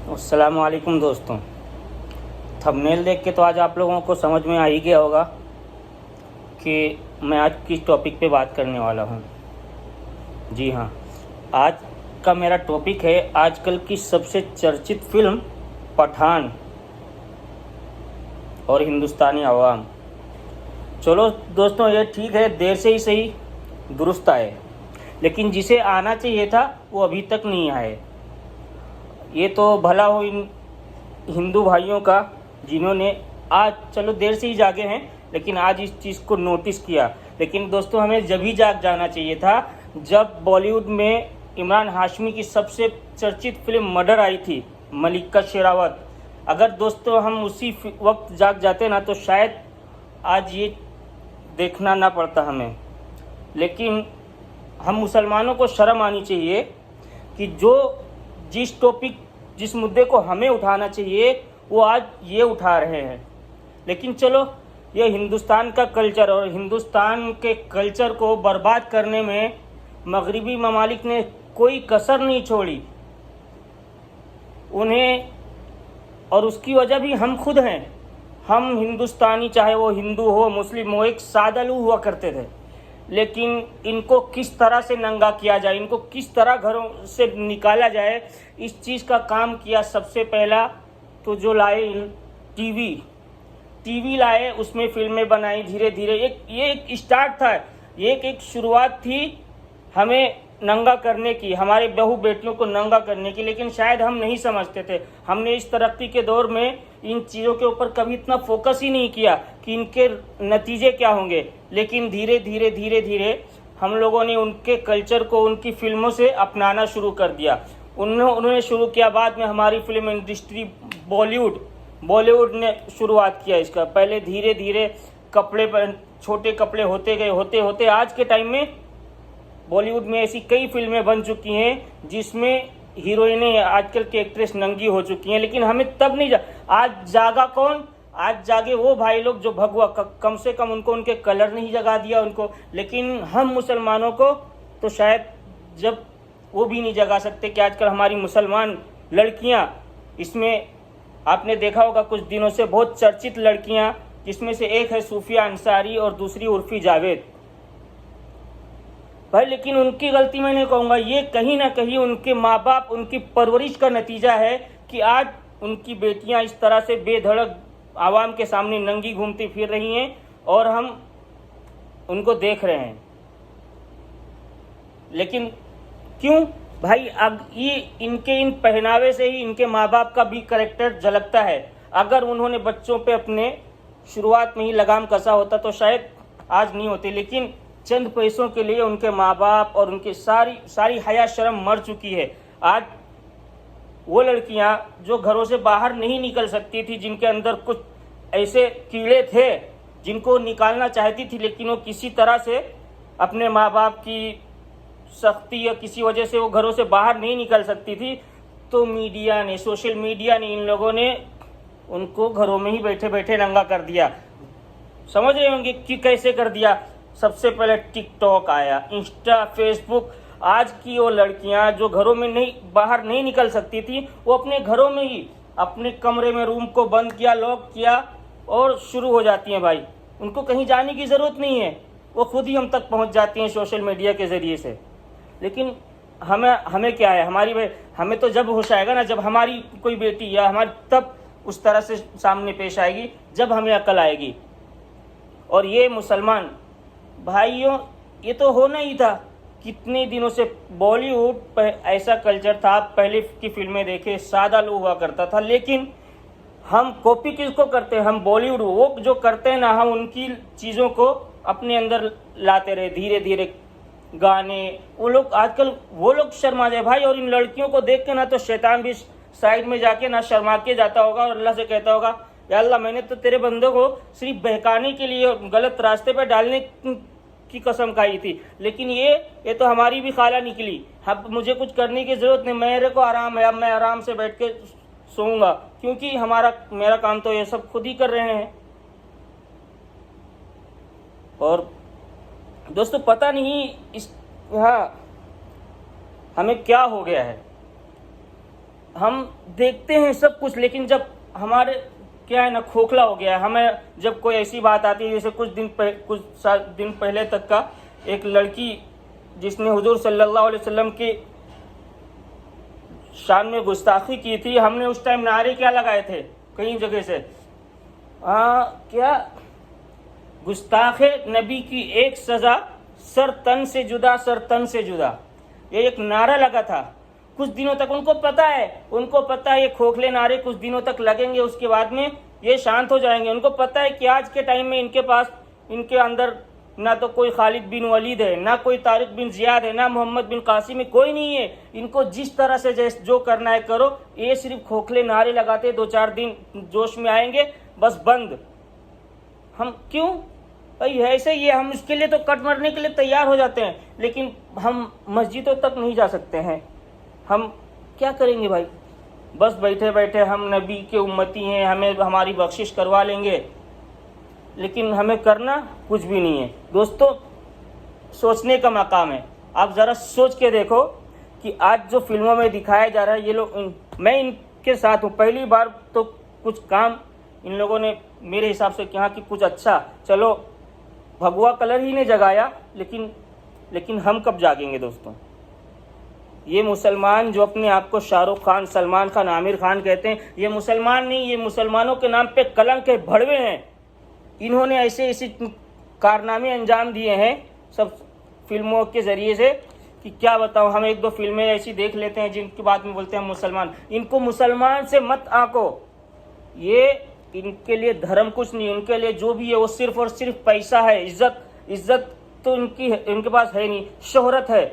अस्सलामुअलैकुम दोस्तों। थंबनेल देख के तो आज आप लोगों को समझ में आ ही गया होगा कि मैं आज किस टॉपिक पे बात करने वाला हूँ। जी हाँ, आज का मेरा टॉपिक है आजकल की सबसे चर्चित फिल्म पठान और हिंदुस्तानी अवाम। चलो दोस्तों, ये ठीक है, देर से ही सही दुरुस्त आए, लेकिन जिसे आना चाहिए था वो अभी तक नहीं आए। ये तो भला हो इन हिंदू भाइयों का जिन्होंने आज, चलो देर से ही जागे हैं, लेकिन आज इस चीज़ को नोटिस किया। लेकिन दोस्तों, हमें जब ही जाग जाना चाहिए था जब बॉलीवुड में इमरान हाशमी की सबसे चर्चित फिल्म मर्डर आई थी, मल्लिका शेरावत। अगर दोस्तों हम उसी वक्त जाग जाते ना तो शायद आज ये देखना ना पड़ता हमें। लेकिन हम मुसलमानों को शर्म आनी चाहिए कि जिस मुद्दे को हमें उठाना चाहिए वो आज ये उठा रहे हैं। लेकिन चलो, ये हिंदुस्तान का कल्चर और हिंदुस्तान के कल्चर को बर्बाद करने में मगरिबी ममालिक ने कोई कसर नहीं छोड़ी उन्हें, और उसकी वजह भी हम खुद हैं। हम हिंदुस्तानी, चाहे वो हिंदू हो मुस्लिम हो, एक सादलू हुआ करते थे। लेकिन इनको किस तरह से नंगा किया जाए, इनको किस तरह घरों से निकाला जाए, इस चीज़ का काम किया। सबसे पहला तो जो लाए टीवी लाए, उसमें फिल्में बनाई। धीरे धीरे ये एक स्टार्ट था, ये एक शुरुआत थी हमें नंगा करने की, हमारे बहू बेटियों को नंगा करने की। लेकिन शायद हम नहीं समझते थे। हमने इस तरक्की के दौर में इन चीज़ों के ऊपर कभी इतना फोकस ही नहीं किया कि इनके नतीजे क्या होंगे। लेकिन धीरे धीरे हम लोगों ने उनके कल्चर को उनकी फिल्मों से अपनाना शुरू कर दिया। उन्होंने शुरू किया, बाद में हमारी फिल्म इंडस्ट्री बॉलीवुड ने शुरुआत किया इसका। पहले धीरे धीरे कपड़े पर छोटे कपड़े होते गए, होते आज के टाइम में बॉलीवुड में ऐसी कई फिल्में बन चुकी हैं जिसमें हीरोइनें, आजकल की एक्ट्रेस नंगी हो चुकी हैं। लेकिन हमें तब नहीं आज जागा कौन? आज जागे वो भाई लोग जो भगवा, कम से कम उनको उनके कलर नहीं जगा दिया उनको। लेकिन हम मुसलमानों को तो शायद जब वो भी नहीं जगा सकते कि आजकल हमारी मुसलमान लड़कियां, इसमें आपने देखा होगा कुछ दिनों से बहुत चर्चित लड़कियां, जिसमें से एक है सूफिया अंसारी और दूसरी उर्फी जावेद भाई। लेकिन उनकी गलती मैं नहीं कहूँगा, ये कहीं ना कहीं उनके माँ बाप, उनकी परवरिश का नतीजा है कि आज उनकी बेटियां इस तरह से बेधड़क आवाम के सामने नंगी घूमती फिर रही हैं और हम उनको देख रहे हैं। लेकिन क्यों भाई? अब ये इनके इन पहनावे से ही इनके माँ बाप का भी कैरेक्टर झलकता है। अगर उन्होंने बच्चों पे अपने शुरुआत में ही लगाम कसा होता तो शायद आज नहीं होते। लेकिन चंद पैसों के लिए उनके माँ बाप और उनकी सारी हया शर्म मर चुकी है। आज वो लड़कियां जो घरों से बाहर नहीं निकल सकती थी, जिनके अंदर कुछ ऐसे कीड़े थे जिनको निकालना चाहती थी, लेकिन वो किसी तरह से अपने माँ बाप की सख्ती या किसी वजह से वो घरों से बाहर नहीं निकल सकती थी, तो मीडिया ने, सोशल मीडिया ने, इन लोगों ने उनको घरों में ही बैठे बैठे नंगा कर दिया। समझ रहे होंगे कि कैसे कर दिया? सबसे पहले टिकटॉक आया, इंस्टा, फेसबुक। आज की वो लड़कियां जो घरों में बाहर नहीं निकल सकती थी, वो अपने घरों में ही अपने कमरे में रूम को बंद किया, लॉक किया और शुरू हो जाती हैं भाई। उनको कहीं जाने की ज़रूरत नहीं है, वो खुद ही हम तक पहुंच जाती हैं सोशल मीडिया के ज़रिए से। लेकिन हमें क्या है? हमें तो जब होश आएगा ना, जब हमारी कोई बेटी या हमारी, तब उस तरह से सामने पेश आएगी जब हमें अकल आएगी। और ये मुसलमान भाइयों, ये तो होना ही था। कितने दिनों से बॉलीवुड ऐसा कल्चर था, पहले की फिल्में देखे, सादा लो हुआ करता था। लेकिन हम कॉपी किसको करते हैं? हम बॉलीवुड, वो जो करते हैं ना, हम उनकी चीज़ों को अपने अंदर लाते रहे। धीरे धीरे गाने, वो लोग आजकल वो लोग शर्मा जाए भाई। और इन लड़कियों को देख के ना तो शैतान भी साइड में जाके ना शर्मा के जाता होगा और अल्लाह से कहता होगा, या अल्लाह, मैंने तो तेरे बंदे को सिर्फ बहकाने के लिए, गलत रास्ते पर डालने की कसम खाई थी। लेकिन ये तो हमारी भी खाला निकली। अब मुझे कुछ करने की ज़रूरत नहीं, मेरे को आराम है, अब मैं आराम से बैठ के सोऊंगा, क्योंकि मेरा काम तो ये सब खुद ही कर रहे हैं। और दोस्तों, पता नहीं यहाँ हमें क्या हो गया है। हम देखते हैं सब कुछ, लेकिन जब हमारे क्या है ना खोखला हो गया है। हमें जब कोई ऐसी बात आती है, जैसे कुछ दिन पहले तक का एक लड़की जिसने हुजूर सल्लल्लाहु अलैहि वसल्लम की शान में गुस्ताखी की थी, हमने उस टाइम नारे क्या लगाए थे कई जगह से, क्या गुस्ताखे नबी की एक सज़ा सर तन से जुदा, सर तन से जुदा, ये एक नारा लगा था। कुछ दिनों तक उनको पता है ये खोखले नारे कुछ दिनों तक लगेंगे, उसके बाद में ये शांत हो जाएंगे। उनको पता है कि आज के टाइम में इनके अंदर ना तो कोई खालिद बिन वलीद है, ना कोई तारिक बिन जियाद है, ना मोहम्मद बिन कासिम है, कोई नहीं है। इनको जिस तरह से जो करना है करो, ये सिर्फ खोखले नारे लगाते 2-4 दिन जोश में आएंगे, बस बंद। हम क्यों भाई ऐसे ही है, हम इसके लिए तो कट मरने के लिए तैयार हो जाते हैं, लेकिन हम मस्जिदों तक नहीं जा सकते हैं। हम क्या करेंगे भाई, बस बैठे बैठे हम नबी के उम्मती हैं, हमें हमारी बख्शिश करवा लेंगे, लेकिन हमें करना कुछ भी नहीं है। दोस्तों, सोचने का मकाम है। आप ज़रा सोच के देखो कि आज जो फिल्मों में दिखाया जा रहा है, ये लोग, मैं इनके साथ हूँ। पहली बार तो कुछ काम इन लोगों ने मेरे हिसाब से कहा कि कुछ अच्छा, चलो भगवा कलर ही ने जगाया, लेकिन हम कब जागेंगे दोस्तों। ये मुसलमान जो अपने आप को शाहरुख खान, सलमान खान, आमिर खान कहते हैं, ये मुसलमान नहीं, ये मुसलमानों के नाम पे कलंक के भड़वे हैं। इन्होंने ऐसे कारनामे अंजाम दिए हैं सब फिल्मों के ज़रिए से कि क्या बताऊं। हम 1-2 फिल्में ऐसी देख लेते हैं जिनके बाद में बोलते हैं मुसलमान। इनको मुसलमान से मत आंको, ये इनके लिए धर्म कुछ नहीं, उनके लिए जो भी है वो सिर्फ और सिर्फ पैसा है। इज्जत तो इनके पास है नहीं, शोहरत है।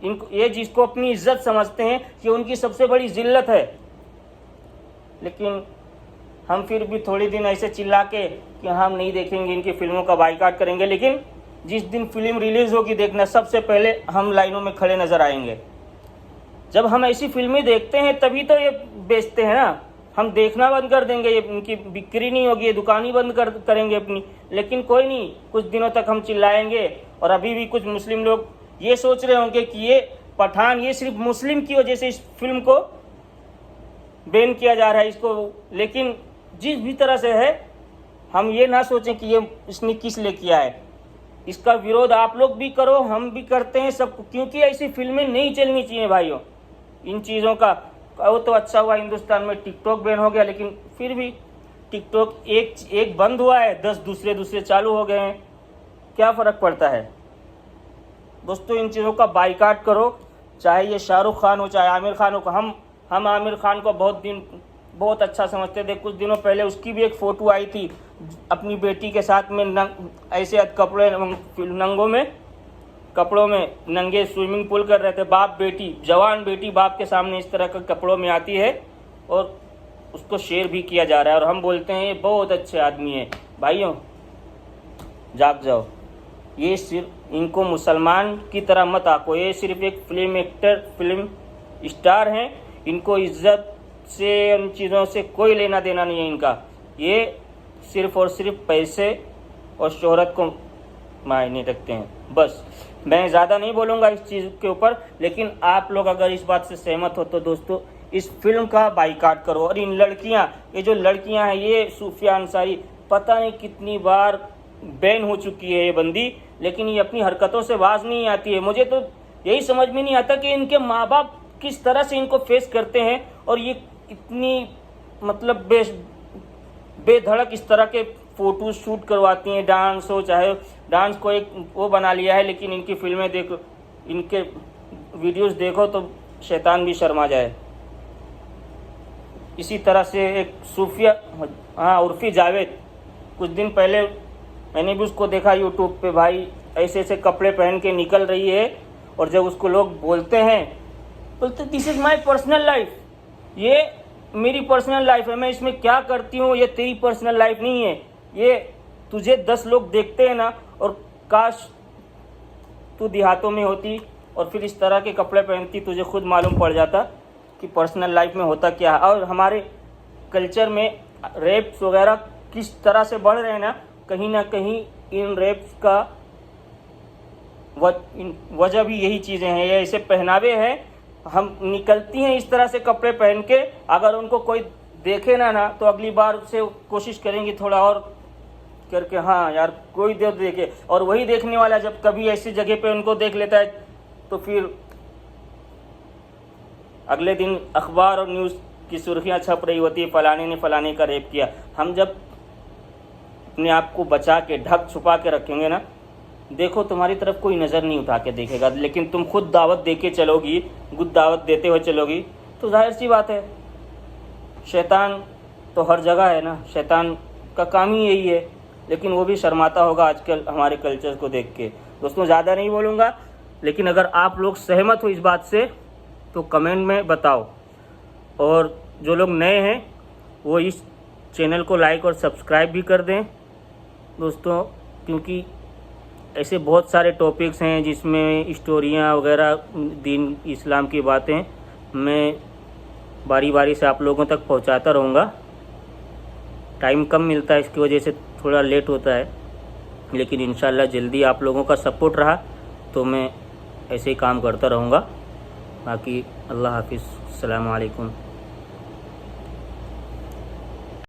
ये जिसको अपनी इज्जत समझते हैं कि उनकी सबसे बड़ी जिल्लत है। लेकिन हम फिर भी थोड़ी दिन ऐसे चिल्ला के कि हम नहीं देखेंगे, इनकी फिल्मों का बाइकाट करेंगे, लेकिन जिस दिन फिल्म रिलीज़ होगी देखना, सबसे पहले हम लाइनों में खड़े नज़र आएंगे। जब हम ऐसी फिल्में देखते हैं तभी तो ये बेचते हैं ना। हम देखना बंद कर देंगे, ये इनकी बिक्री नहीं होगी, ये दुकान ही बंद करेंगे अपनी। लेकिन कोई नहीं, कुछ दिनों तक हम चिल्लाएंगे। और अभी भी कुछ मुस्लिम लोग ये सोच रहे होंगे कि ये पठान, ये सिर्फ मुस्लिम की वजह से इस फिल्म को बैन किया जा रहा है इसको। लेकिन जिस भी तरह से है, हम ये ना सोचें कि ये इसने किस लिए किया है। इसका विरोध आप लोग भी करो, हम भी करते हैं सब, क्योंकि ऐसी फिल्में नहीं चलनी चाहिए भाइयों। इन चीज़ों का वो तो अच्छा हुआ हिंदुस्तान में टिकटॉक बैन हो गया, लेकिन फिर भी टिकटॉक एक बंद हुआ है, 10 दूसरे चालू हो गए हैं, क्या फ़र्क पड़ता है दोस्तों। इन चीज़ों का बाइकाट करो, चाहे ये शाहरुख खान हो, चाहे आमिर खान हो। हम आमिर खान को बहुत अच्छा समझते थे। कुछ दिनों पहले उसकी भी एक फ़ोटो आई थी अपनी बेटी के साथ में, ऐसे कपड़ों में नंगे स्विमिंग पूल कर रहे थे। बाप बेटी, जवान बेटी बाप के सामने इस तरह के कपड़ों में आती है और उसको शेयर भी किया जा रहा है, और हम बोलते हैं ये बहुत अच्छे आदमी है। भाइयों, जाग जाओ। ये सिर्फ इनको मुसलमान की तरह मत आको। ये सिर्फ एक फिल्म एक्टर, फिल्म स्टार हैं। इनको इज्जत से, उन चीज़ों से कोई लेना देना नहीं है इनका। ये सिर्फ और सिर्फ पैसे और शोहरत को मायने रखते हैं। बस मैं ज़्यादा नहीं बोलूँगा इस चीज़ के ऊपर, लेकिन आप लोग अगर इस बात से सहमत हो तो दोस्तों इस फिल्म का बाइकाट करो। और इन ये जो लड़कियाँ हैं, ये सूफिया अंसारी, पता नहीं कितनी बार बैन हो चुकी है ये बंदी, लेकिन ये अपनी हरकतों से बाज नहीं आती है। मुझे तो यही समझ में नहीं आता कि इनके माँ बाप किस तरह से इनको फेस करते हैं, और ये इतनी मतलब बेधड़क इस तरह के फ़ोटो शूट करवाती हैं। डांस हो, चाहे डांस को एक वो बना लिया है, लेकिन इनकी फिल्में देखो, इनके वीडियोस देखो तो शैतान भी शर्मा जाए। इसी तरह से एक सूफिया, उर्फी जावेद, कुछ दिन पहले मैंने भी उसको देखा यूट्यूब पे। भाई ऐसे कपड़े पहन के निकल रही है, और जब उसको लोग बोलते this is my personal life, ये मेरी पर्सनल लाइफ है, मैं इसमें क्या करती हूँ ये तेरी पर्सनल लाइफ नहीं है। ये तुझे 10 लोग देखते हैं ना, और काश तू देहातों में होती और फिर इस तरह के कपड़े पहनती, तुझे खुद मालूम पड़ जाता कि पर्सनल लाइफ में होता क्या है। और हमारे कल्चर में रेप्स वगैरह किस तरह से बढ़ रहे हैं ना कहीं इन रेप्स का वजह भी यही चीज़ें हैं। ये ऐसे पहनावे हैं हम निकलती हैं इस तरह से कपड़े पहन के, अगर उनको कोई देखे ना तो अगली बार से कोशिश करेंगी थोड़ा और करके, हाँ यार कोई देखे। और वही देखने वाला जब कभी ऐसी जगह पे उनको देख लेता है तो फिर अगले दिन अखबार और न्यूज़ की सुर्खियाँ छप रही होती है, फलाने ने फलाने का रेप किया। हम जब अपने आप को बचा के ढक छुपा के रखेंगे ना, देखो तुम्हारी तरफ कोई नज़र नहीं उठा के देखेगा, लेकिन तुम खुद दावत दे के चलोगी, खुद दावत देते हुए चलोगी, तो जाहिर सी बात है शैतान तो हर जगह है ना, शैतान का काम ही यही है। लेकिन वो भी शर्माता होगा आजकल हमारे कल्चर को देख के। दोस्तों ज़्यादा नहीं बोलूँगा, लेकिन अगर आप लोग सहमत हो इस बात से तो कमेंट में बताओ, और जो लोग नए हैं वो इस चैनल को लाइक और सब्सक्राइब भी कर दें दोस्तों, क्योंकि ऐसे बहुत सारे टॉपिक्स हैं जिसमें स्टोरियाँ वगैरह, दीन इस्लाम की बातें मैं बारी बारी से आप लोगों तक पहुंचाता रहूँगा। टाइम कम मिलता है, इसकी वजह से थोड़ा लेट होता है, लेकिन इंशाल्लाह जल्दी आप लोगों का सपोर्ट रहा तो मैं ऐसे ही काम करता रहूँगा। बाकी अल्लाह हाफिज़, अस्सलामु अलैकुम।